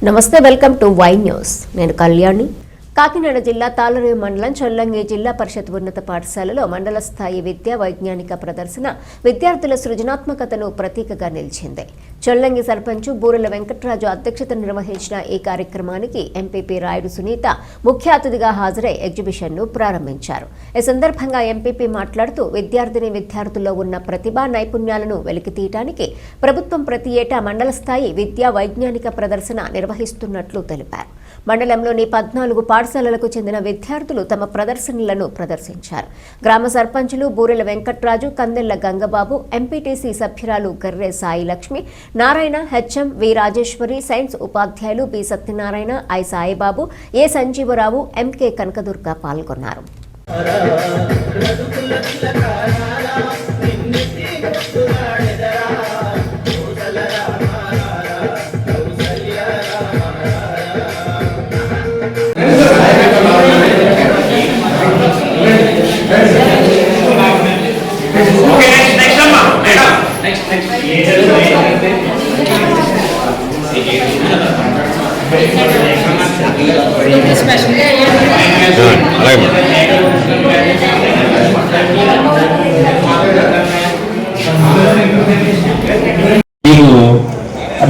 నమస్తే, welcome to Y news. నేను కళ్యాణి. కాకినాడ జిల్లా తాళరేవు మండలం చొల్లంగి జిల్లా పరిషత్ ఉన్నత పాఠశాలలో మండల స్థాయి విద్యా వైజ్ఞానిక ప్రదర్శన విద్యార్థుల సృజనాత్మకతను ప్రతీకగా నిలిచింది. చొల్లంగి సర్పంచ్ బూరెల వెంకట్రాజు అధ్యక్షత నిర్వహించిన ఈ కార్యక్రమానికి ఎంపీపీ రాయుడు సునీత ముఖ్య అతిథిగా హాజరై ఎగ్జిబిషన్ను ప్రారంభించారు. ఈ సందర్భంగా ఎంపీపీ మాట్లాడుతూ విద్యార్థుల్లో ఉన్న ప్రతిభా నైపుణ్యాలను వెలికితీయడానికి ప్రభుత్వం ప్రతి ఏటా మండల స్థాయి విద్యా వైజ్ఞానిక ప్రదర్శన నిర్వహిస్తున్నట్లు తెలిపారు. మండలంలోని 14 పాఠశాలలకు చెందిన విద్యార్థులు తమ ప్రదర్శనలను ప్రదర్శించారు. గ్రామ సర్పంచులు బూరెల వెంకట్రాజు, కందెళ్ల గంగబాబు, ఎంపీటీసీ సభ్యురాలు Garre Sai Lakshmi, Narayana, HM, V Rajeshwari, science ఉపాధ్యాయులు B Satyanarayana, I Saibaba, A Sanjeevarao, MK Kanakadurga పాల్గొన్నారు.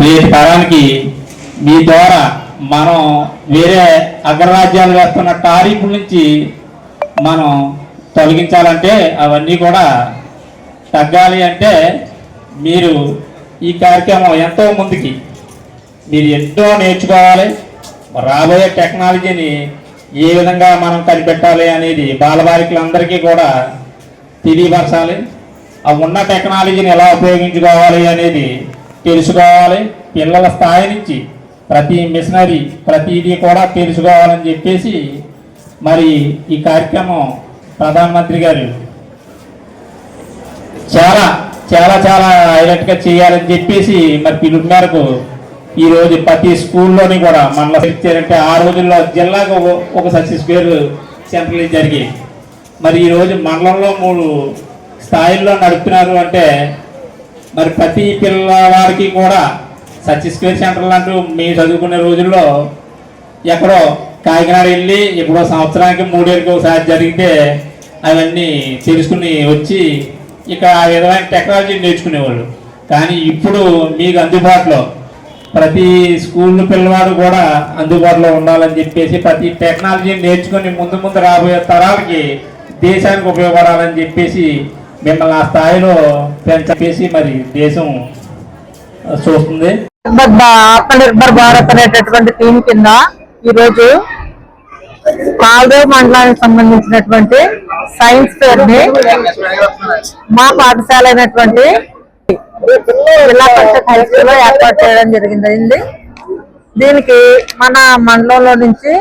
నేటి తరానికి మీ ద్వారా మనం వేరే అగ్రరాజ్యాలు వేస్తున్న టారిఫ్ నుంచి మనం తొలగించాలంటే అవన్నీ కూడా తగ్గాలి అంటే మీరు ఈ కార్యక్రమం ఎంతో ముందుకి మీరు ఎంతో నేర్చుకోవాలి. రాబోయే టెక్నాలజీని ఏ విధంగా మనం కనిపెట్టాలి అనేది బాలబాలికలందరికీ కూడా తెలియపరచాలి. ఆ ఉన్న టెక్నాలజీని ఎలా ఉపయోగించుకోవాలి అనేది తెలుసుకోవాలి. పిల్లల స్థాయి నుంచి ప్రతి మిషనరీ ప్రతిదీ కూడా తెలుసుకోవాలని చెప్పేసి మరి ఈ కార్యక్రమం ప్రధానమంత్రి గారు చాలా చాలా చాలా హైలైట్గా చేయాలని చెప్పేసి మరి పిలుపు మేరకు ఈరోజు ప్రతి స్కూల్లోని కూడా మండలం ఇచ్చారంటే ఆ రోజుల్లో జిల్లాకు ఒక సక్సెస్ పేరు సెంటర్లు జరిగాయి. మరి ఈరోజు మండలంలో 3 స్థాయిల్లో నడుపుతున్నారు అంటే మరి ప్రతి పిల్లవాడికి కూడా సక్సెస్ పేరు సెంటర్లు అంటూ మేము చదువుకునే రోజుల్లో ఎక్కడో కాకినాడ వెళ్ళి ఎప్పుడో సంవత్సరానికి 3 ఏళ్ళకి ఒకసారి జరిగితే అవన్నీ తెలుసుకుని వచ్చి ఇక ఆ విధమైన టెక్నాలజీ నేర్చుకునేవాళ్ళు. కానీ ఇప్పుడు మీకు అందుబాటులో ప్రతి స్కూల్ పిల్లవాడు కూడా అందుబాటులో ఉండాలని చెప్పేసి ప్రతి టెక్నాలజీని నేర్చుకుని ముందు రాబోయే తరాలకి దేశానికి ఉపయోగపడాలని చెప్పేసి మిమ్మల్ని ఆ స్థాయిలో పెంచేసి మరి దేశం చూస్తుంది. ఆత్మనిర్భర్ భారత్ అనేటటువంటి టీం కింద ఈరోజు తాళరేవు మండలానికి సంబంధించినటువంటి సైన్స్ ఫేర్ ని మా పాఠశాల అయినటువంటి జిల్లా పరిషత్ హై స్కూల్ లో ఏర్పాటు చేయడం జరిగింది. దీనికి మన మండలంలో నుంచి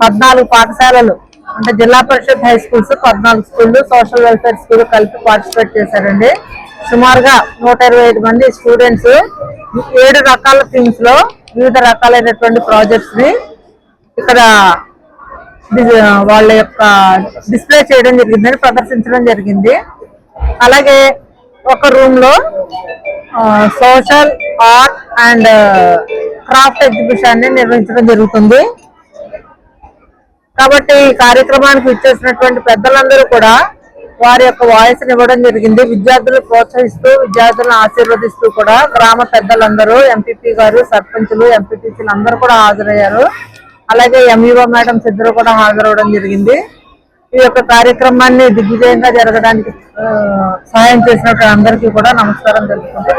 14 పాఠశాలలు అంటే జిల్లా పరిషత్ హై స్కూల్స్ 14 స్కూళ్ళు, సోషల్ వెల్ఫేర్ స్కూల్ కలిపి పార్టిసిపేట్ చేశారండి. సుమారుగా 125 మంది స్టూడెంట్స్ 7 రకాల థీమ్స్ లో వివిధ రకాలైనటువంటి ప్రాజెక్ట్స్ ని ఇక్కడ వాళ్ళ యొక్క డిస్ప్లే చేయడం జరిగిందని ప్రదర్శించడం జరిగింది. అలాగే ఒక రూమ్ లో social art and craft exhibition ని నిర్వహించడం జరుగుతుంది. కాబట్టి ఈ కార్యక్రమానికి ఇచ్చేసినటువంటి పెద్దలందరూ కూడా వారి యొక్క వాయిస్ ఇవ్వడం జరిగింది. విద్యార్థులు ప్రోత్సహిస్తూ విద్యార్థులను ఆశీర్వదిస్తూ కూడా గ్రామ పెద్దలందరూ, ఎంపీపీ గారు, సర్పంచులు, ఎంపీటీసీలు అందరూ కూడా హాజరయ్యారు. అలాగే ఎంఈఓ మేడమ్స్ ఇద్దరు కూడా హాజరవడం జరిగింది. ఈ యొక్క కార్యక్రమాన్ని దిగ్విజయంగా జరగడానికి సహాయం చేసినటువంటి అందరికీ కూడా నమస్కారం తెలుపుకుంటూ